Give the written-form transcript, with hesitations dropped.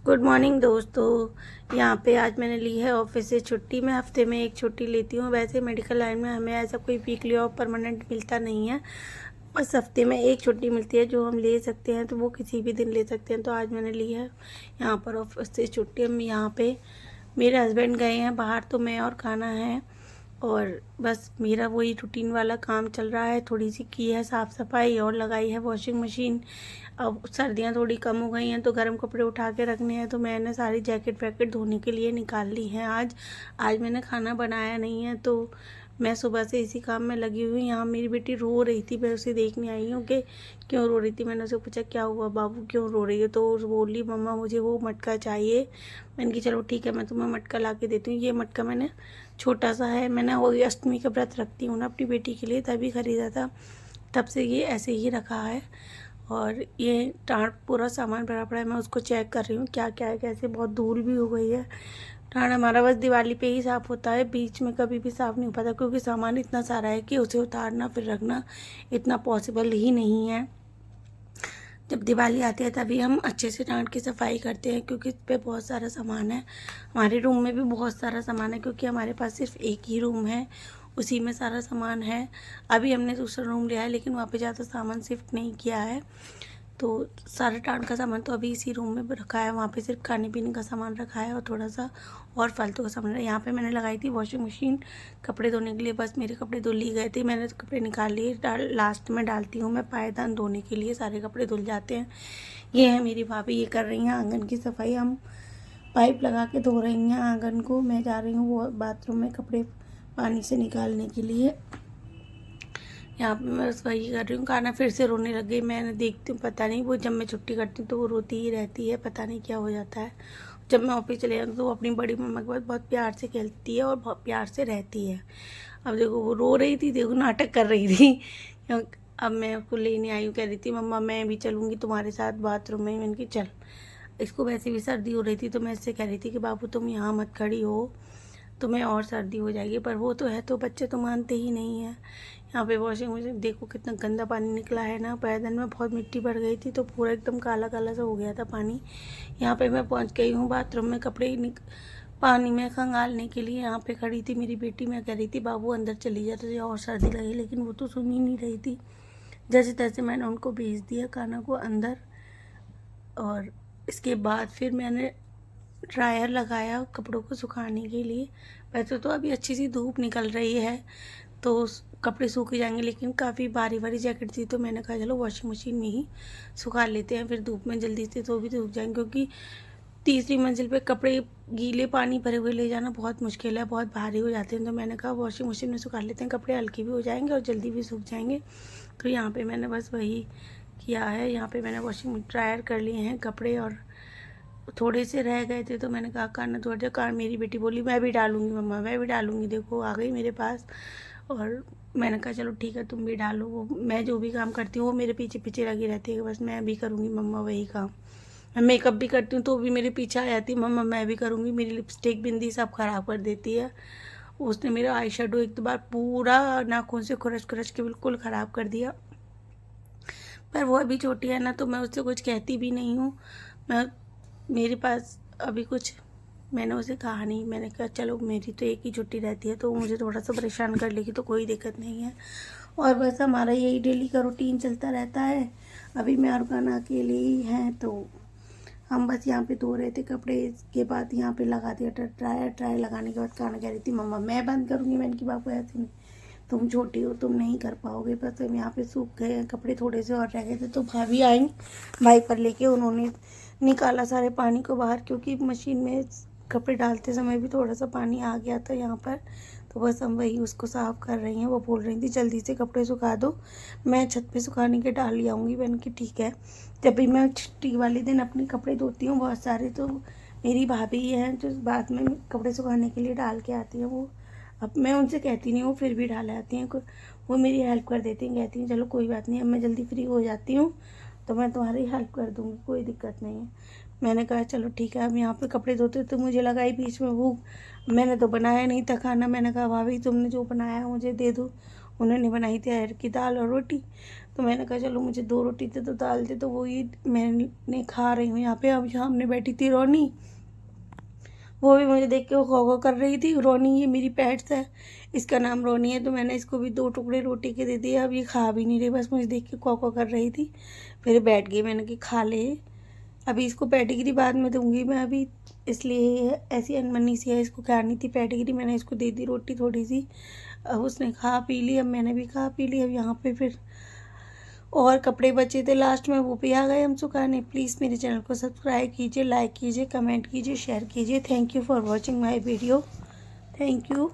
Good morning दोस्तों। यहाँ पे आज मैंने ली है ऑफिस से छुट्टी। मैं हफ्ते में एक छुट्टी लेती हूँ। वैसे मेडिकल लाइन में हमें ऐसा कोई वीकली ऑफ परमानेंट मिलता नहीं है, बस हफ्ते में एक छुट्टी मिलती है जो हम ले सकते हैं, तो वो किसी भी दिन ले सकते हैं। तो आज मैंने ली है यहाँ पर ऑफिस से छुट्टी। हम यहाँ पे मेरे हस्बैंड गए हैं बाहर, तो मैं और खाना है और बस मेरा वही रूटीन वाला काम चल रहा है। थोड़ी सी की है साफ़ सफाई और लगाई है वॉशिंग मशीन। अब सर्दियाँ थोड़ी कम हो गई हैं तो गर्म कपड़े उठा के रखने हैं, तो मैंने सारी जैकेट वैकेट धोने के लिए निकाल ली हैं। आज मैंने खाना बनाया नहीं है, तो मैं सुबह से इसी काम में लगी हुई। यहाँ मेरी बेटी रो रही थी, मैं उसे देखने आई हूँ कि क्यों रो रही थी। मैंने उसे पूछा क्या हुआ बाबू, क्यों रो रही है, तो वो बोली मम्मा मुझे वो मटका चाहिए। मैंने कहा चलो ठीक है, मैं तुम्हें मटका ला के देती हूँ। ये मटका मैंने छोटा सा है, मैंने वो अष्टमी का व्रत रखती हूँ ना अपनी बेटी के लिए, तभी ख़रीदा था। तब से ये ऐसे ही रखा है और ये टाट पूरा सामान भरा पड़ा है। मैं उसको चेक कर रही हूँ क्या क्या है, कैसे बहुत धूल भी हो गई है। टाट हमारा बस दिवाली पे ही साफ़ होता है, बीच में कभी भी साफ़ नहीं हो पाता, क्योंकि सामान इतना सारा है कि उसे उतारना फिर रखना इतना पॉसिबल ही नहीं है। जब दिवाली आती है तभी हम अच्छे से टाट की सफाई करते हैं, क्योंकि इस पर बहुत सारा सामान है। हमारे रूम में भी बहुत सारा सामान है, क्योंकि हमारे पास सिर्फ एक ही रूम है, उसी में सारा सामान है। अभी हमने दूसरा रूम लिया है, लेकिन वहाँ पे ज़्यादा सामान शिफ्ट नहीं किया है, तो सारा टाट का सामान तो अभी इसी रूम में रखा है। वहाँ पे सिर्फ खाने पीने का सामान रखा है और थोड़ा सा और फालतू का सामान है। यहाँ पे मैंने लगाई थी वॉशिंग मशीन कपड़े धोने के लिए, बस मेरे कपड़े धुल ही गए थे, मैंने तो कपड़े निकाल लिए। लास्ट में डालती हूँ मैं पायदान धोने के लिए, सारे कपड़े धुल जाते हैं। ये है मेरी भाभी, ये कर रही हैं आंगन की सफाई। हम पाइप लगा के धो रही हैं आंगन को। मैं जा रही हूँ वो बाथरूम में कपड़े पानी से निकालने के लिए। यहाँ पे मैं बस वही कर रही हूँ। खाना फिर से रोने लग गई। मैंने देखती हूँ पता नहीं, वो जब मैं छुट्टी करती हूँ तो वो रोती ही रहती है, पता नहीं क्या हो जाता है। जब मैं ऑफिस चले जाती हूँ तो वो अपनी बड़ी मम्मा के पास बहुत प्यार से खेलती है और बहुत प्यार से रहती है। अब देखो वो रो रही थी, देखो नाटक कर रही थी। अब मैं उसको लेने आई हूँ, कह रही थी मम्मा मैं भी चलूँगी तुम्हारे साथ बाथरूम में। मैंने कहा चल। इसको वैसे भी सर्दी हो रही थी, तो मैं इससे कह रही थी कि बाबू तुम यहाँ मत खड़ी हो, तुम्हें और सर्दी हो जाएगी, पर वो तो है तो बच्चे तो मानते ही नहीं है। यहाँ पे वॉशिंग मशीन देखो कितना गंदा पानी निकला है ना, पैदल में बहुत मिट्टी भर गई थी तो पूरा एकदम काला काला सा हो गया था पानी। यहाँ पे मैं पहुँच गई हूँ बाथरूम में कपड़े पानी में खंगालने के लिए। यहाँ पे खड़ी थी मेरी बेटी, मैं कह रही थी बाबू अंदर चली जा तुझे और सर्दी लगी, लेकिन वो तो सुन ही नहीं रही थी। जैसे तैसे मैंने उनको भेज दिया खाना को अंदर, और इसके बाद फिर मैंने ड्रायर लगाया कपड़ों को सुखाने के लिए। वैसे तो अभी अच्छी सी धूप निकल रही है तो कपड़े सूख जाएंगे, लेकिन काफ़ी भारी भारी जैकेट थी तो मैंने कहा चलो वॉशिंग मशीन में ही सुखा लेते हैं, फिर धूप में जल्दी से तो भी सूख जाएंगे। क्योंकि तीसरी मंजिल पे कपड़े गीले पानी भरे हुए ले जाना बहुत मुश्किल है, बहुत भारी हो जाते हैं, तो मैंने कहा वॉशिंग मशीन में सुखा लेते हैं, कपड़े हल्के भी हो जाएंगे और जल्दी भी सूख जाएंगे। तो यहाँ पे मैंने बस वही किया है। यहाँ पे मैंने वॉशिंग ड्रायर कर लिए हैं कपड़े और थोड़े से रह गए थे, तो मैंने कहा कान थोड़ा जा कान। मेरी बेटी बोली मैं भी डालूंगी मम्मा, मैं भी डालूंगी, देखो आ गई मेरे पास। और मैंने कहा चलो ठीक है तुम भी डालो। वो मैं जो भी काम करती हूँ वो मेरे पीछे पीछे लगी रहती है, बस मैं भी करूँगी मम्मा वही काम। मैं मेकअप भी करती हूँ तो भी मेरे पीछे आ जाती है मम्मा मैं भी करूँगी। मेरी लिपस्टिक बिंदी सब ख़राब कर देती है। उसने मेरा आई शेडो एक दो बार पूरा नाखून से खुरच खुरच के बिल्कुल ख़राब कर दिया, पर वो अभी छोटी है ना तो मैं उससे कुछ कहती भी नहीं हूँ। मैं मेरे पास अभी कुछ मैंने उसे कहा नहीं। मैंने कहा चलो मेरी तो एक ही छुट्टी रहती है तो मुझे थोड़ा सा परेशान कर लेगी तो कोई दिक्कत नहीं है। और बस हमारा यही डेली का रूटीन चलता रहता है। अभी मैं और खाना अकेले ही हैं तो हम बस यहाँ पे धो रहे थे कपड़े। इसके बाद यहाँ पे लगा दिया ड्रायर लगाने के बाद खाना कह रही थी मम्मा मैं बंद करूँगी। मैंने कहा बाबू ऐसे नहीं, तुम छोटी हो तुम नहीं कर पाओगे। बस हम यहाँ पे सूख गए कपड़े, थोड़े से और रह गए थे तो भाभी आई वाइपर लेके, उन्होंने निकाला सारे पानी को बाहर, क्योंकि मशीन में कपड़े डालते समय भी थोड़ा सा पानी आ गया था यहाँ पर। तो बस हम वही उसको साफ़ कर रही हैं। वो बोल रही थी जल्दी से कपड़े सुखा दो, मैं छत पे सुखाने के डाल ले आऊँगी। मैंने कि ठीक है। जब भी मैं छुट्टी वाले दिन अपने कपड़े धोती हूँ बहुत सारे, तो मेरी भाभी हैं जो बाद में कपड़े सुखाने के लिए डाल के आती हैं। वो अब मैं उनसे कहती नहीं हूँ फिर भी डाल आती हैं, वो मेरी हेल्प कर देती हैं, कहती हैं चलो कोई बात नहीं अब मैं जल्दी फ्री हो जाती हूँ तो मैं तुम्हारी हेल्प कर दूँगी, कोई दिक्कत नहीं है। मैंने कहा चलो ठीक है। अब यहाँ पे कपड़े धोते तो मुझे लगा ही बीच में भूख, मैंने तो बनाया नहीं था खाना। मैंने कहा भाभी तुमने जो बनाया मुझे दे दो। उन्होंने बनाई थी अरहर की दाल और रोटी, तो मैंने कहा चलो मुझे 2 रोटी दे तो डाल दे, तो वो ये मैंने खा रही हूँ यहाँ पे। अब सामने बैठी थी रोनी, वो भी मुझे देख के वो खो कर रही थी। रोनी ये मेरी पेट्स है, इसका नाम रोनी है, तो मैंने इसको भी 2 टुकड़े रोटी के दे दिए। अब ये खा भी नहीं रही, बस मुझे देख के खो कर रही थी। फिर बैठ गई, मैंने कि खा ले, अभी इसको पेडिग्री बाद में दूंगी मैं, अभी इसलिए ऐसी अनमनी सी है, इसको खानी थी पेडिग्री। मैंने इसको दे दी रोटी थोड़ी सी, अब उसने खा पी ली, अब मैंने भी खा पी ली। अब यहाँ पे फिर और कपड़े बचे थे लास्ट में, वो भी आ गए हम सुखाने। प्लीज़ मेरे चैनल को सब्सक्राइब कीजिए, लाइक कीजिए, कमेंट कीजिए, शेयर कीजिए। Thank you for watching my video. Thank you.